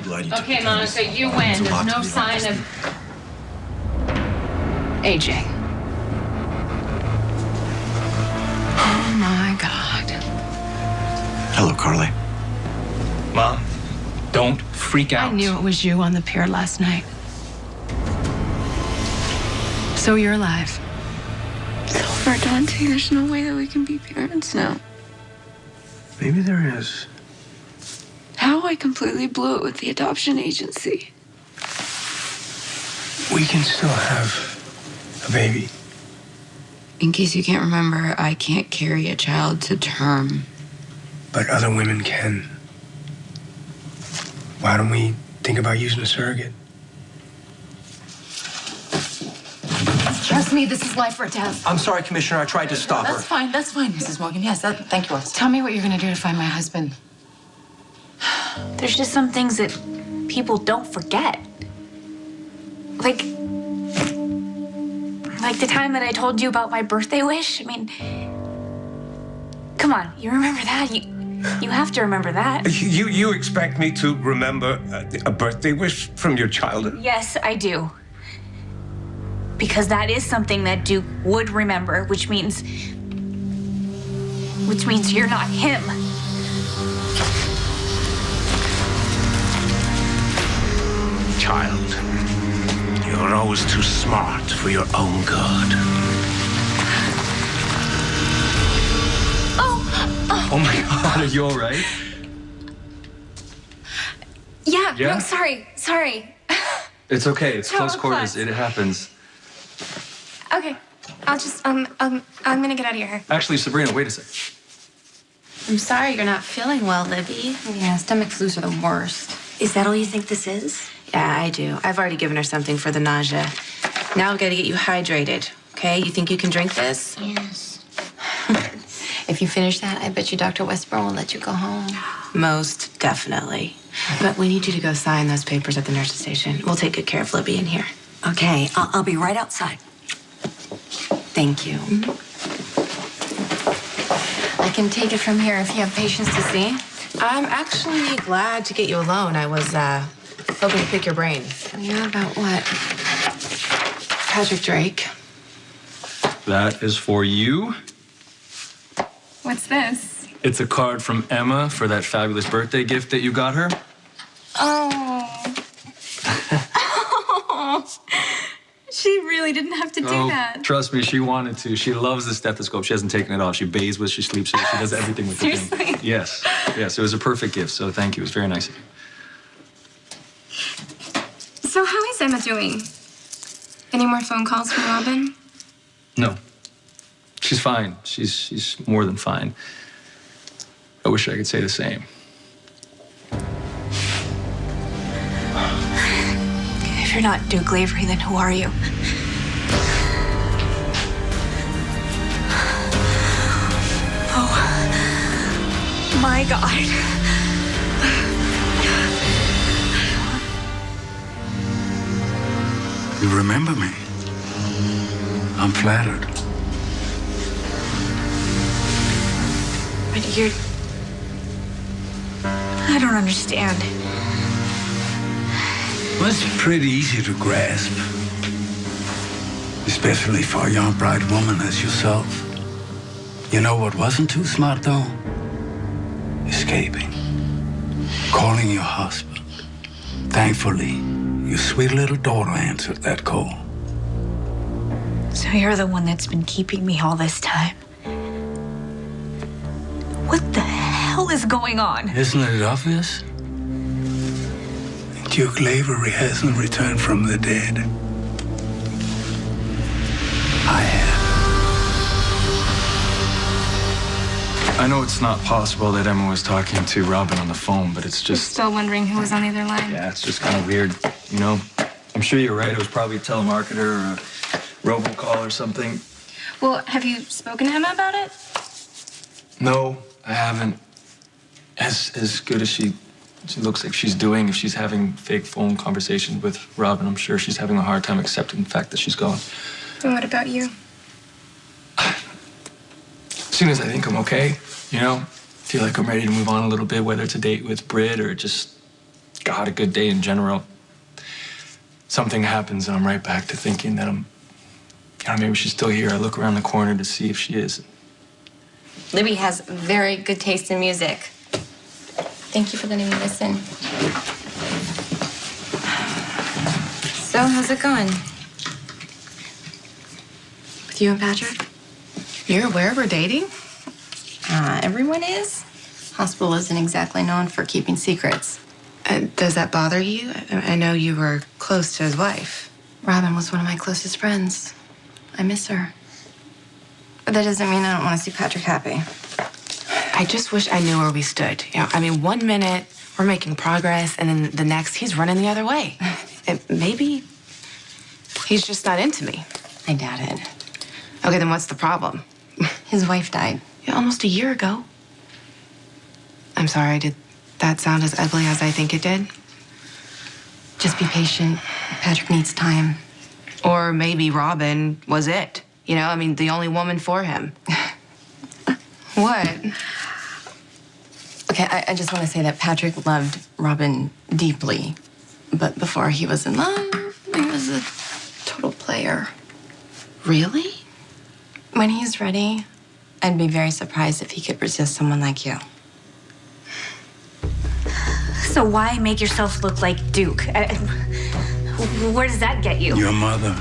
Okay, Monica, you win. There's no sign of aging. Oh, my God. Hello, Carly. Mom, don't freak out. I knew it was you on the pier last night. So you're alive. Silver, Dante, there's no way that we can be parents now. Maybe there is. How I completely blew it with the adoption agency. We can still have a baby. In case you can't remember, I can't carry a child to term. But other women can. Why don't we think about using a surrogate? Trust me, this is life or death. I'm sorry, Commissioner. I tried to stop her. That's fine, Mrs. Morgan. Yes, thank you, officer. Tell me what you're gonna do to find my husband. There's just some things that people don't forget. Like the time that I told you about my birthday wish. I mean, come on, you remember that? You have to remember that. You expect me to remember a birthday wish from your childhood? Yes, I do. Because that is something that Duke would remember, which means you're not him. Child, you're always too smart for your own good. Oh my God, are you all right? Yeah? Yeah? No, sorry. It's okay. It's No, close I'm quarters. fine. It happens. Okay, I'll just, I'm gonna get out of here. Actually, Sabrina, wait a sec. I'm sorry you're not feeling well, Libby. Yeah, stomach flus are the worst. Is that all you think this is? Yeah, I do. I've already given her something for the nausea. Now I've got to get you hydrated, okay? You think you can drink this? Yes. If you finish that, I bet you Dr. Westburn will let you go home. Most definitely. But we need you to go sign those papers at the nurse's station. We'll take good care of Libby in here. Okay, I'll be right outside. Thank you. I can take it from here if you have patients to see. I'm actually glad to get you alone. I was hoping to pick your brain. Yeah, about what? Patrick Drake. That is for you. What's this? It's a card from Emma for that fabulous birthday gift that you got her. Oh. She really didn't have to do that. Trust me, she wanted to. She loves the stethoscope. She hasn't taken it off. She bathes with, she sleeps with, she does everything with the thing. Seriously? Yes. Yes, it was a perfect gift, so thank you. It was very nice of you. So how is Emma doing? Any more phone calls from Robin? No. She's fine. She's more than fine. I wish I could say the same. If you're not Duke Lavery, then who are you? Oh, my God. You remember me? I'm flattered. But you're... I don't understand. Well, it's pretty easy to grasp. Especially for a young, bright woman as yourself. You know what wasn't too smart, though? Escaping. Calling your husband. Thankfully, your sweet little daughter answered that call. So you're the one that's been keeping me all this time. What the hell is going on? Isn't it obvious? Duke Lavery hasn't returned from the dead. I have. I know it's not possible that Emma was talking to Robin on the phone, but it's just... Still wondering who was on the other line. Yeah, it's just kind of weird, you know? I'm sure you're right. It was probably a telemarketer or a robocall or something. Well, have you spoken to Emma about it? No, I haven't. As good as she looks like she's doing, if she's having fake phone conversations with Robin, I'm sure she's having a hard time accepting the fact that she's gone. And what about you? As soon as I think I'm okay, you know, feel like I'm ready to move on a little bit, whether it's a date with Britt or just God, a good day in general. Something happens and I'm right back to thinking that maybe she's still here. I look around the corner to see if she is. Libby has very good taste in music. Thank you for letting me listen. So, how's it going? With you and Patrick? You're aware we're dating? Everyone is. Hospital isn't exactly known for keeping secrets. Does that bother you? I know you were close to his wife. Robin was one of my closest friends. I miss her. But that doesn't mean I don't want to see Patrick happy. I just wish I knew where we stood. You know, I mean, 1 minute we're making progress, and then the next he's running the other way. And maybe he's just not into me. I doubt it. Okay, then what's the problem? His wife died. Yeah, almost a year ago. I'm sorry, did that sound as ugly as I think it did? Just be patient. Patrick needs time. Or maybe Robin was it. You know, I mean, the only woman for him. What? Okay, I just want to say that Patrick loved Robin deeply. But before he was in love, he was a total player. Really? When he's ready, I'd be very surprised if he could resist someone like you. So why make yourself look like Duke? Where does that get you? Your mother.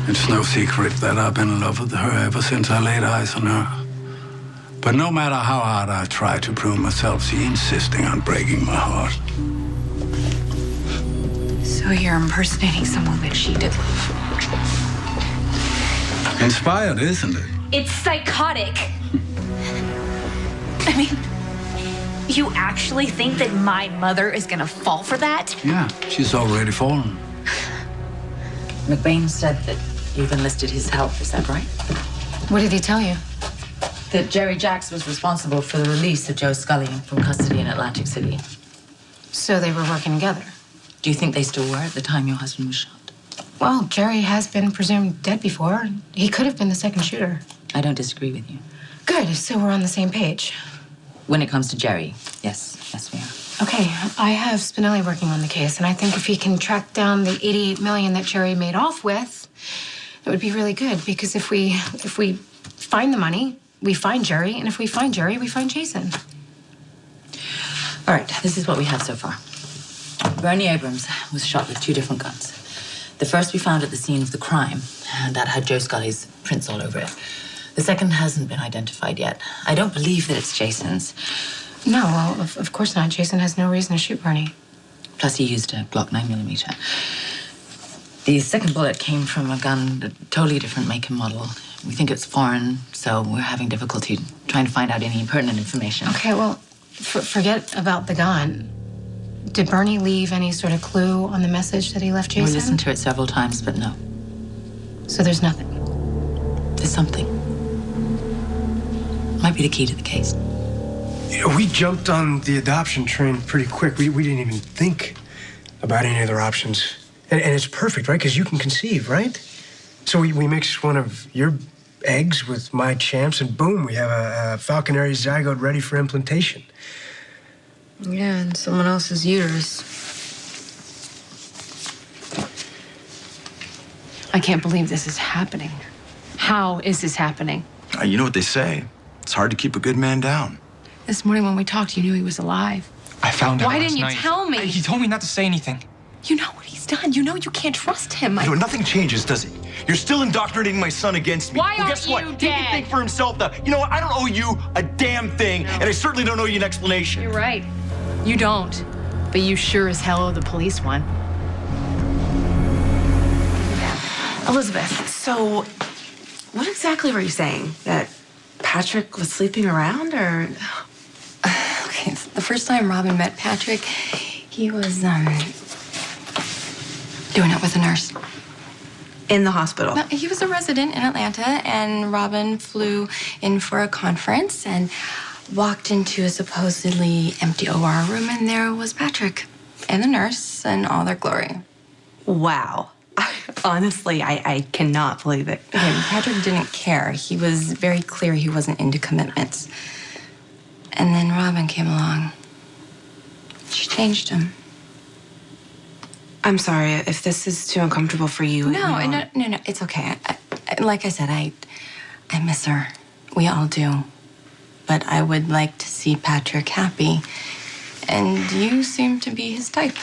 It's no secret that I've been in love with her ever since I laid eyes on her. But no matter how hard I try to prove myself, she's insisting on breaking my heart. So you're impersonating someone that she did love. Inspired, isn't it? It's psychotic. I mean, you actually think that my mother is gonna fall for that? Yeah, she's already fallen. McBain said that you've enlisted his help, is that right? What did he tell you? That Jerry Jacks was responsible for the release of Joe Scully from custody in Atlantic City. So they were working together. Do you think they still were at the time your husband was shot? Well, Jerry has been presumed dead before. He could have been the second shooter. I don't disagree with you. Good, so we're on the same page. When it comes to Jerry, yes, we are. Okay, I have Spinelli working on the case, and I think if he can track down the $88 million that Jerry made off with, it would be really good. Because if we find the money, we find Jerry, and if we find Jerry, we find Jason. All right, this is what we have so far. Bernie Abrams was shot with 2 different guns. The first we found at the scene of the crime, and that had Joe Scully's prints all over it. The second hasn't been identified yet. I don't believe that it's Jason's. No, well, of course not. Jason has no reason to shoot Bernie. Plus, he used a Glock 9mm. The second bullet came from a gun, a totally different make and model. We think it's foreign, so we're having difficulty trying to find out any pertinent information. Okay, well, forget about the gun. Did Bernie leave any sort of clue on the message that he left Jason? We listened to it several times, but no. So there's nothing? There's something. Might be the key to the case. You know, we jumped on the adoption train pretty quick. We didn't even think about any other options. And it's perfect, right? Because you can conceive, right? So we mix one of your eggs with my champs, and boom, we have a falconary zygote ready for implantation. Yeah, and someone else's uterus. I can't believe this is happening. How is this happening? You know what they say. It's hard to keep a good man down. This morning when we talked, you knew he was alive. I found out Why last didn't you night. tell me? He told me not to say anything. You know what he's done. You know you can't trust him. You know, nothing changes, does it? You're still indoctrinating my son against me. Why well, guess aren't what? you He can dead? think for himself. You know what? I don't owe you a damn thing, and I certainly don't owe you an explanation. You're right. You don't. But you sure as hell owe the police one. Elizabeth, so what exactly were you saying? That Patrick was sleeping around, or? Okay, the first time Robin met Patrick, he was doing it with a nurse. In the hospital? No, he was a resident in Atlanta, and Robin flew in for a conference and walked into a supposedly empty OR room, and there was Patrick and the nurse in all their glory. Wow. Honestly, I cannot believe it. Okay, Patrick didn't care. He was very clear he wasn't into commitments. And then Robin came along. She changed him. I'm sorry if this is too uncomfortable for you. No, it's okay. Like I said, I miss her. We all do. But I would like to see Patrick happy. And you seem to be his type.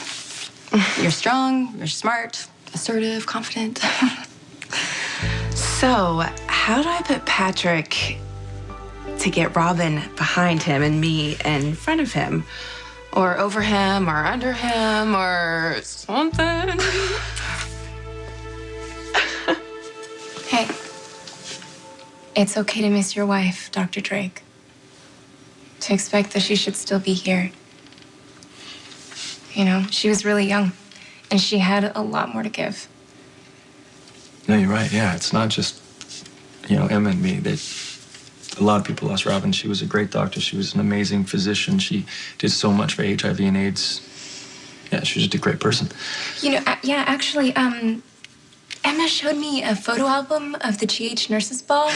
You're strong, you're smart, assertive, confident. So, how do I put Patrick to get Robin behind him and me in front of him? Or over him, or under him, or something? Hey, it's okay to miss your wife, Dr. Drake. To expect that she should still be here. You know, she was really young, and she had a lot more to give. No, you're right. Yeah, it's not just, Emma and me. A lot of people lost Robin. She was a great doctor. She was an amazing physician. She did so much for HIV and AIDS. Yeah, she was just a great person. Actually, Emma showed me a photo album of the GH Nurses Ball.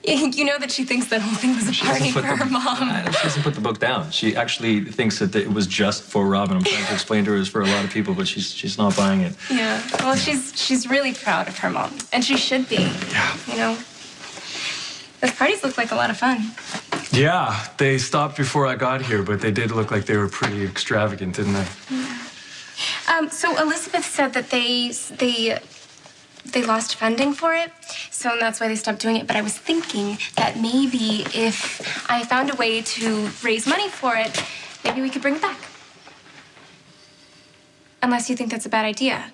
You know that she thinks that whole thing was a party for her mom. She doesn't put the book down. She actually thinks that it was just for Robin. I'm trying to explain to her it was for a lot of people, but she's not buying it. Yeah, well, she's really proud of her mom, and she should be. Yeah. You know, those parties look like a lot of fun. Yeah, they stopped before I got here, but they did look like they were pretty extravagant, didn't they? Yeah. So Elizabeth said that they lost funding for it, so that's why they stopped doing it. But I was thinking that maybe if I found a way to raise money for it, maybe we could bring it back. Unless you think that's a bad idea.